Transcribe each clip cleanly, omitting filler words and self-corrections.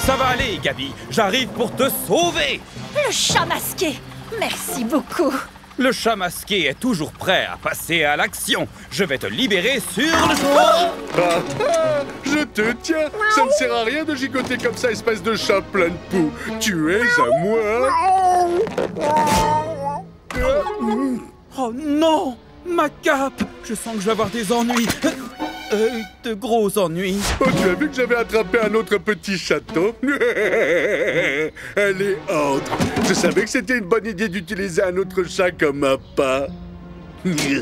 Ça va aller, Gabi. J'arrive pour te sauver. Le chat masqué. Merci beaucoup. Le chat masqué est toujours prêt à passer à l'action. Je vais te libérer sur le champ. Je te tiens. Ça ne sert à rien de gigoter comme ça, espèce de chat plein de poux. Tu es à moi. Oh non, ma cape. Je sens que je vais avoir des ennuis. De gros ennuis. Oh, tu as vu que j'avais attrapé un autre petit chaton? Elle est autre. Je savais que c'était une bonne idée d'utiliser un autre chat comme appât. Regardez,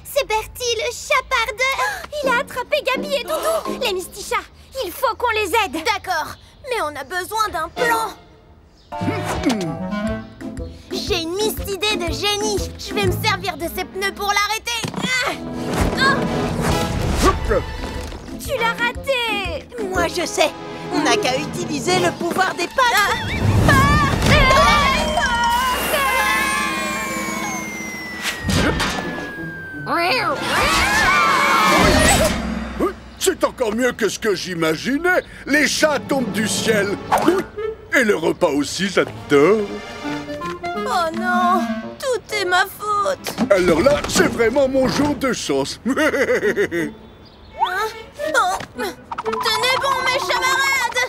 c'est Bertie, le chapardeur. Il a attrapé Gabi et Doudou, les Mistichats. Il faut qu'on les aide. D'accord, mais on a besoin d'un plan. J'ai une idée de génie. Je vais me servir de ces pneus pour l'arrêter. Tu l'as raté. Moi, je sais. On n'a qu'à utiliser le pouvoir des pattes. C'est encore mieux que ce que j'imaginais. Les chats tombent du ciel. Et le repas aussi, j'adore. Oh non, tout est ma faute. Alors là, c'est vraiment mon jour de chance. Oh, tenez bon, mes camarades.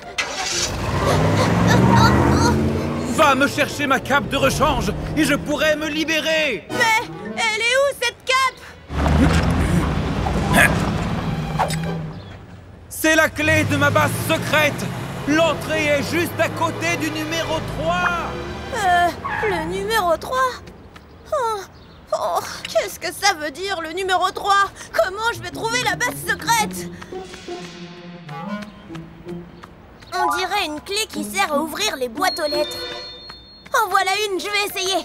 Va me chercher ma cape de rechange et je pourrai me libérer. Mais elle est où, cette cape? C'est la clé de ma base secrète. L'entrée est juste à côté du numéro 3. Le numéro 3? Oh, qu'est-ce que ça veut dire, le numéro 3? Comment je vais trouver la base secrète? On dirait une clé qui sert à ouvrir les boîtes aux lettres. En voilà une, je vais essayer.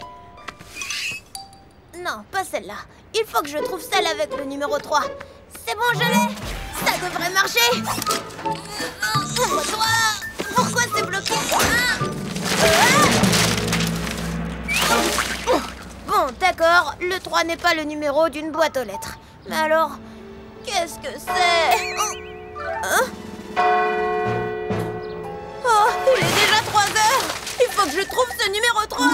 Non, pas celle-là. Il faut que je trouve celle avec le numéro 3. C'est bon, je l'ai. Ça devrait marcher. Ouvre-toi. Pourquoi c'est bloqué? Bon, d'accord, le 3 n'est pas le numéro d'une boîte aux lettres. Mais alors, qu'est-ce que c'est? Oh, il est déjà 3 heures. Il faut que je trouve ce numéro 3.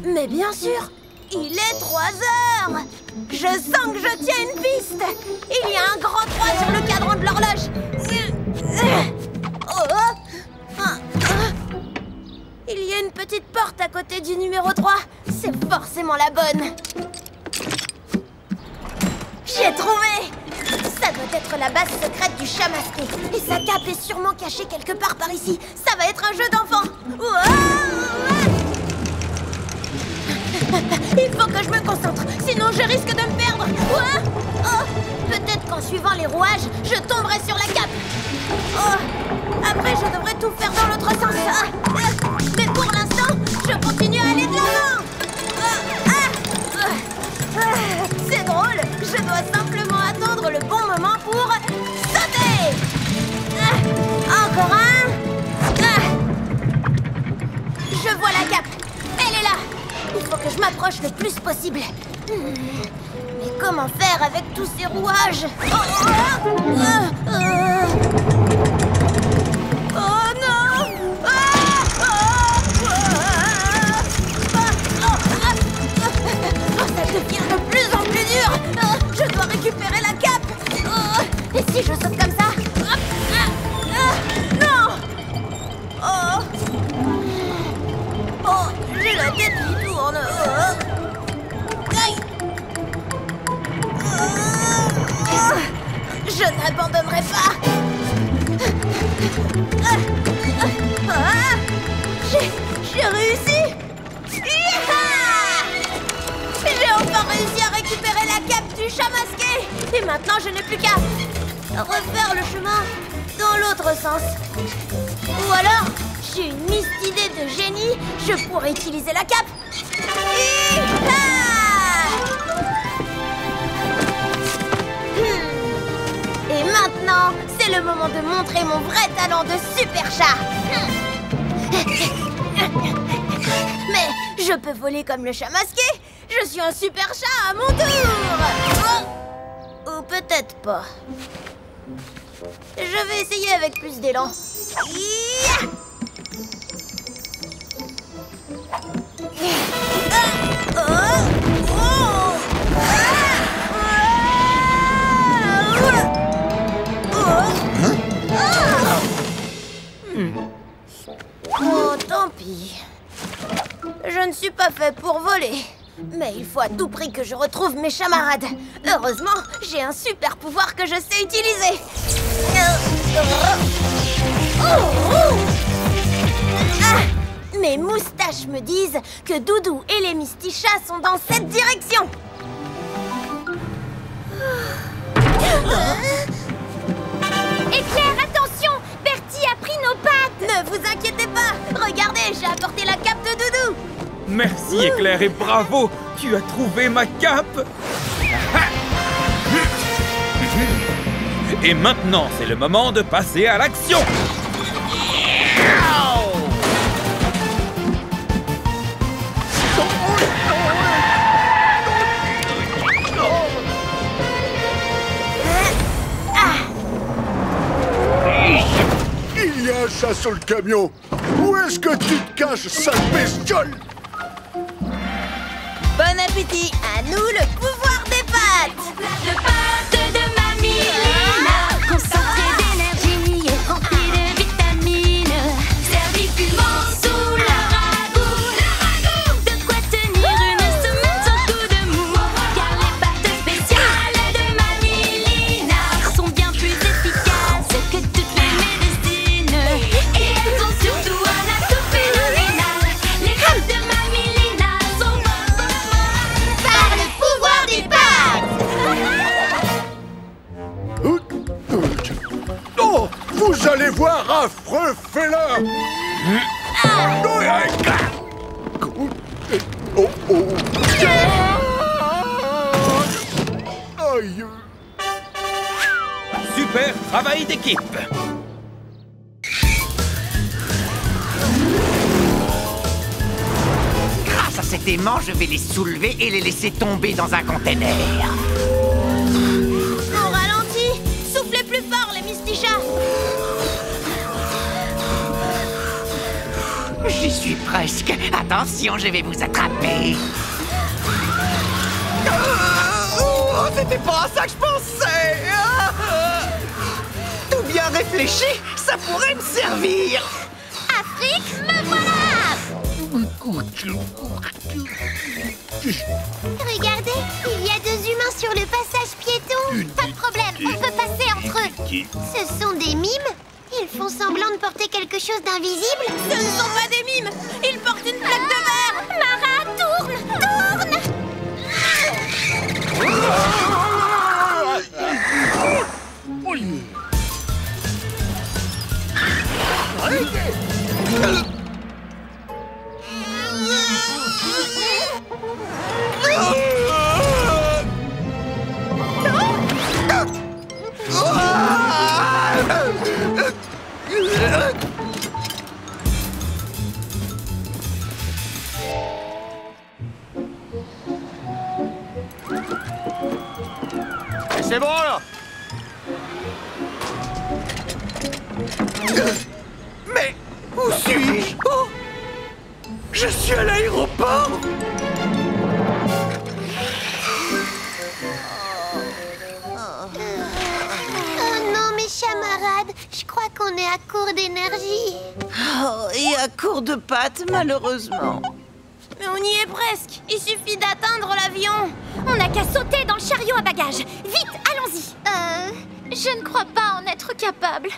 Mais bien sûr, il est 3 heures. Je sens que je tiens une piste. Il y a un grand 3 sur le cadran de l'horloge. Il y a une petite porte à côté du numéro 3. C'est forcément la bonne. J'ai trouvé. Ça doit être la base secrète du chat masqué. Et sa cape est sûrement cachée quelque part par ici. Ça va être un jeu d'enfant. Il faut que je me concentre, sinon je risque de me perdre. Peut-être qu'en suivant les rouages, je tomberai sur la cape. Après, je devrais tout faire dans l'autre sens. Mais pour l'instant, je continue à aller de l'avant. C'est drôle, je dois simplement attendre le bon moment pour sauter. Encore un. Je vois la cape. Elle est là. Il faut que je m'approche le plus possible. Mais comment faire avec tous ces rouages? Oh non! Ça devient de plus en plus dur. Je dois récupérer la cape. Et si je saute comme ça? Non! Oh, j'ai la tête qui tourne. Je n'abandonnerai pas. J'ai réussi. J'ai enfin réussi à récupérer la cape du chat masqué. Et maintenant, je n'ai plus qu'à refaire le chemin dans l'autre sens. Ou alors, j'ai une idée de génie. Je pourrais utiliser la cape. Et maintenant, c'est le moment de montrer mon vrai talent de super chat. Mais je peux voler comme le chat masqué. Je suis un super chat à mon tour. Ou peut-être pas. Je vais essayer avec plus d'élan. Yeah. Oh, tant pis. Je ne suis pas fait pour voler. Mais il faut à tout prix que je retrouve mes camarades. Heureusement, j'ai un super pouvoir que je sais utiliser. Mes moustaches me disent que Doudou et les Mistichas sont dans cette direction. Éclair, attention! Bertie a pris nos pattes! Ne vous inquiétez pas! Regardez, j'ai apporté la cape de Doudou! Merci Éclair et bravo! Tu as trouvé ma cape! Et maintenant, c'est le moment de passer à l'action! Il y a un chat sur le camion. Où est-ce que tu te caches, sale bestiole? Bon appétit! À nous le pouvoir des pâtes! Le pâte de Mamie Lina, concentré d'énergie et rempli de vitamines, servi fumant sous le ragoût. De quoi tenir une semaine sans coup de mou, car les pâtes spéciales de Mamie Lina sont bien plus efficaces que toutes les médecines. Et elles ont surtout un atout phénoménal. Les pâtes de Mamie Lina sont bonnes. Par le pouvoir des pâtes! Oh, vous allez voir, affreux félin! Oh, oh. Aïe! Super travail d'équipe! Grâce à cet aimant, je vais les soulever et les laisser tomber dans un conteneur. Au ralenti! Soufflez plus fort, les Mistichas! J'y suis presque. Attention, je vais vous attraper. Oh, c'était pas à ça que je pensais. Tout bien réfléchi, ça pourrait me servir. Afrique, me voilà! Regardez, il y a 2 humains sur le passage piéton. Pas de problème, on peut passer entre eux. Ce sont des mimes? Ils font semblant de porter quelque chose d'invisible? Ce ne sont pas des mimes! Ils portent une plaque de verre! Mara, tourne! Tourne! C'est bon là. Mais où suis-je? Oh, je suis à l'aéroport. Oh non, mes camarades, je crois qu'on est à court d'énergie. Oh, et à court de pâtes, malheureusement. Mais on y est presque. Il suffit d'atteindre l'avion. On n'a qu'à sauter dans le chariot à bagages. Vite, allons-y. Je ne crois pas en être capable.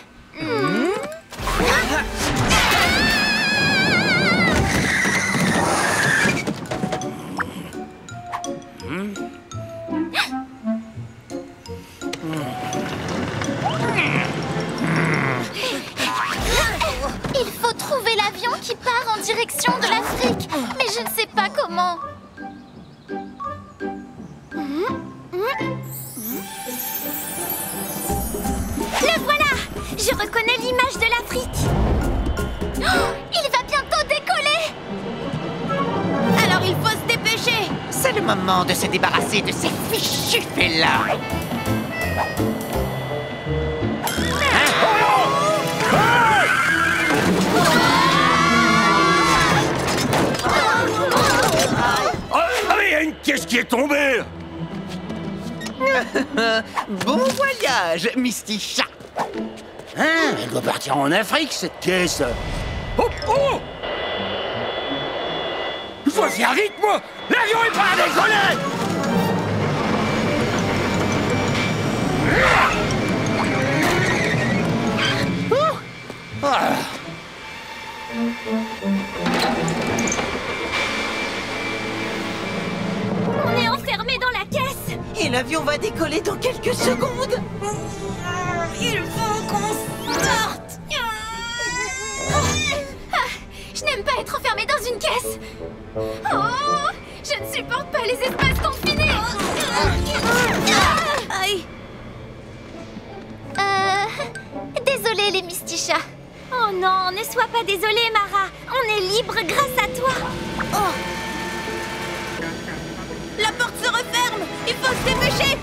Il faut trouver l'avion qui part en direction de l'Afrique. Mais je ne sais pas comment. Le voilà! Je reconnais l'image de l'Afrique. Oh, il va bientôt décoller. Alors il faut se dépêcher. C'est le moment de se débarrasser de ces fichus félins. Qu'est-ce qui est tombé? Bon voyage, Misty Chat. Hein? Elle doit partir en Afrique, cette caisse. Oh, oh! Vas-y, vite, moi! L'avion est pas à décoller! Ah. On est enfermé dans la caisse. Et l'avion va décoller dans quelques secondes. Il faut qu'on sorte. Je n'aime pas être enfermée dans une caisse. Oh, je ne supporte pas les espaces confinés. Aïe. Désolée les Mistichas. Oh non, ne sois pas désolée, Mara. On est libre grâce à toi. Oh. La porte se referme. Il faut se dépêcher.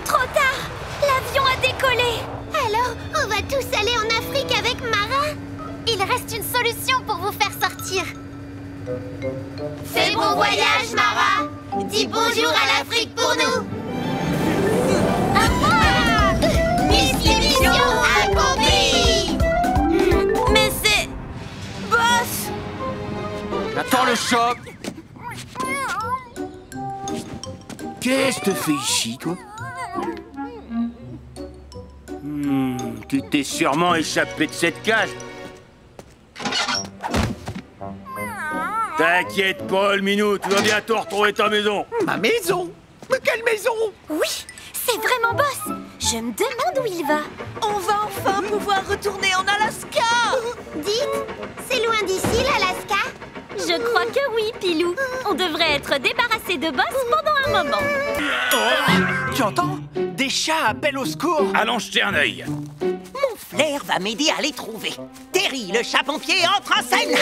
Trop tard. L'avion a décollé. Alors, on va tous aller en Afrique avec Mara. Il reste une solution pour vous faire sortir. Fais bon voyage, Mara. Dis bonjour à l'Afrique pour nous. Mission accomplie. Mais c'est... Boss. Attends le choc. Qu'est-ce que tu fais ici, toi? Tu t'es sûrement échappé de cette cage. T'inquiète pas, le minou, tu vas bientôt retrouver ta maison. Ma maison? Mais quelle maison? Oui, c'est vraiment Boss. Je me demande où il va. On va enfin pouvoir retourner en Alaska. Dites, c'est loin d'ici l'Alaska? Je crois que oui, Pilou. On devrait être débarrassé de Boss pendant un moment. Tu entends? Des chats appellent au secours. Allons jeter un œil. Mon flair va m'aider à les trouver. Terry, le chat-pompier, entre en scène.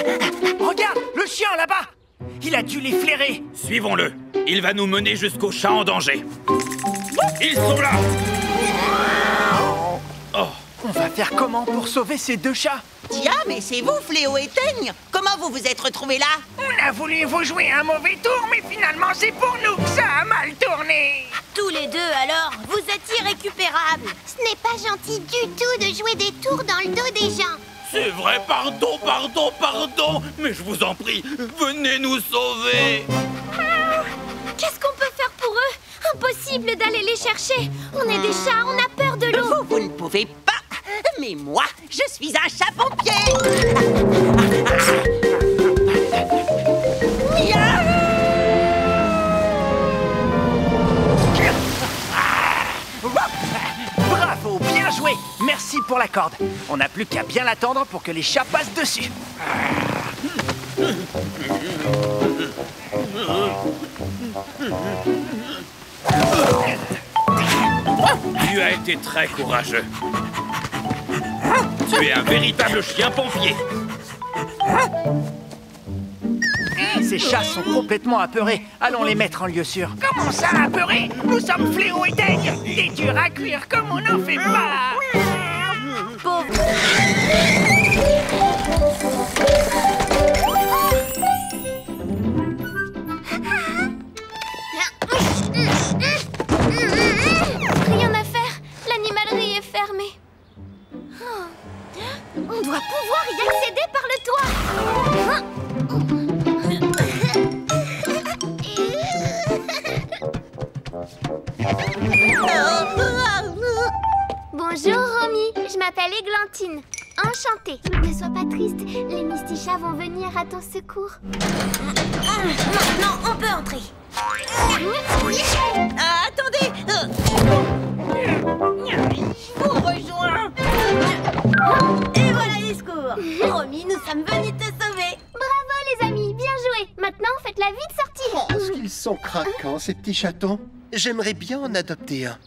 Regarde, le chien là-bas. Il a dû les flairer. Suivons-le. Il va nous mener jusqu'au chat en danger. Ils sont là. Oh. On va faire comment pour sauver ces deux chats? Tiens, mais c'est vous, Fléau et Teigne. Comment vous vous êtes retrouvés là? On a voulu vous jouer un mauvais tour, mais finalement c'est pour nous que ça a mal tourné. Tous les deux, alors, vous êtes irrécupérables. Ce n'est pas gentil du tout de jouer des tours dans le dos des gens. C'est vrai, pardon, pardon, pardon. Mais je vous en prie, venez nous sauver. Qu'est-ce qu'on peut faire pour eux? Impossible d'aller les chercher. On est des chats, on a peur de l'eau. Vous ne pouvez pas. Mais moi, je suis un chat-pompier. Bravo, bien joué. Merci pour la corde. On n'a plus qu'à bien l'attendre pour que les chats passent dessus. Tu as été très courageux. Tu es un véritable chien pompier. Ces chats sont complètement apeurés. Allons les mettre en lieu sûr. Comment ça, apeuré? Nous sommes Fléau et Teigne. Des durs à cuire comme on n'en fait pas. Pauvre. Rien à faire. L'animalerie est fermée. On doit pouvoir y accéder par le toit. Bonjour Romy, je m'appelle Églantine. Enchantée. Ne sois pas triste, les Mistichas vont venir à ton secours. Maintenant, on peut entrer. Attendez. Je vous rejoins. Et voilà les secours. Romy, nous sommes venus te sauver. Bravo les amis, bien joué. Maintenant, faites-la vite sortir. Parce qu'ils sont craquants, ces petits chatons. J'aimerais bien en adopter un.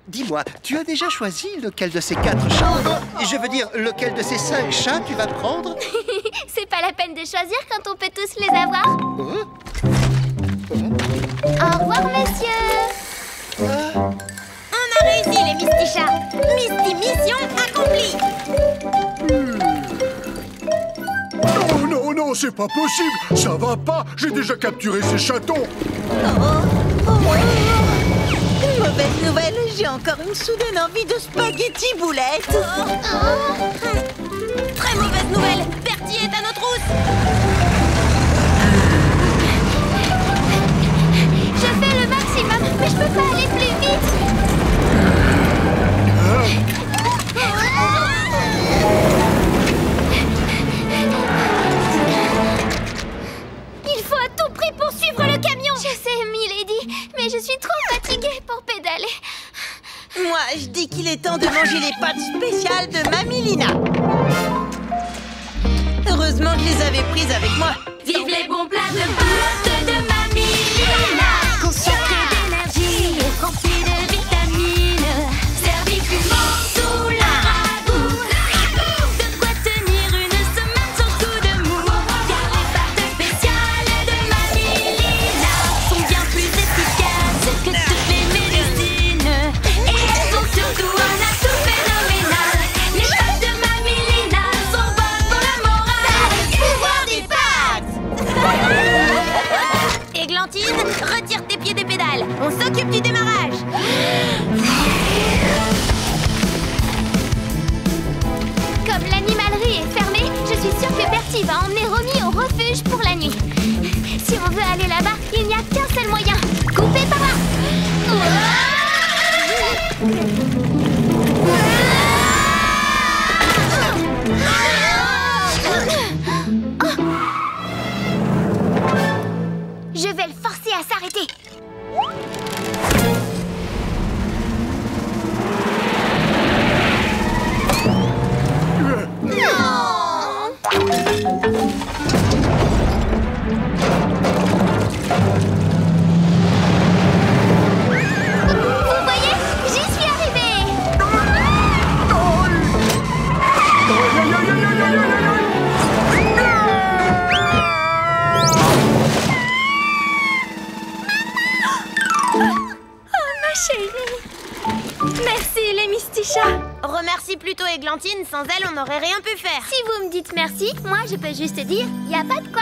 Dis-moi, tu as déjà choisi lequel de ces 4 chats? Je veux dire, lequel de ces 5 chats tu vas prendre? C'est pas la peine de choisir quand on peut tous les avoir. Oh. Au revoir, messieurs. On a réussi, les Mistichas. Misty Mission accomplie. Oh non, c'est pas possible. Ça va pas. J'ai déjà capturé ces chatons. Mauvaise nouvelle, j'ai encore une soudaine envie de spaghetti boulettes. Très mauvaise nouvelle, Bertie est à nos trousses. Je fais le maximum, mais je peux pas aller plus vite. Il faut à tout prix poursuivre le camion. Je sais, Milady, mais je suis trop fatiguée pour pédaler. Moi, je dis qu'il est temps de manger les pâtes spéciales de Mamie Lina. Heureusement que je les avais prises avec moi. Vive les bons plats de pâtes de Mamie Lina, concentrés d'énergie et remplis de vitamines, servis fumant sous la ragoût. De quoi tenir une semaine sans coup de mou. Car les pâtes spéciales de Mamie Lina sont bien plus efficaces que toutes les médecines. Et elles ont surtout un atout phénoménal. Les pâtes de Mamie Lina sont bonnes pour le moral. Pouvoir des pâtes. Églantine, retire tes pieds des pédales. On s'occupe du démarrage. Comme l'animalerie est fermée, je suis sûre que Bertie va emmener Romy au refuge pour la nuit. Si on veut aller là-bas, il n'y a qu'un seul moyen. Couper par là. Je vais le forcer à s'arrêter. Vous voyez, j'y suis arrivée. Ma chérie. Merci les Mistichats. Remercie plutôt Églantine, sans elle on n'aurait rien pu faire. Si vous me dites merci, moi je peux juste dire y a pas de quoi.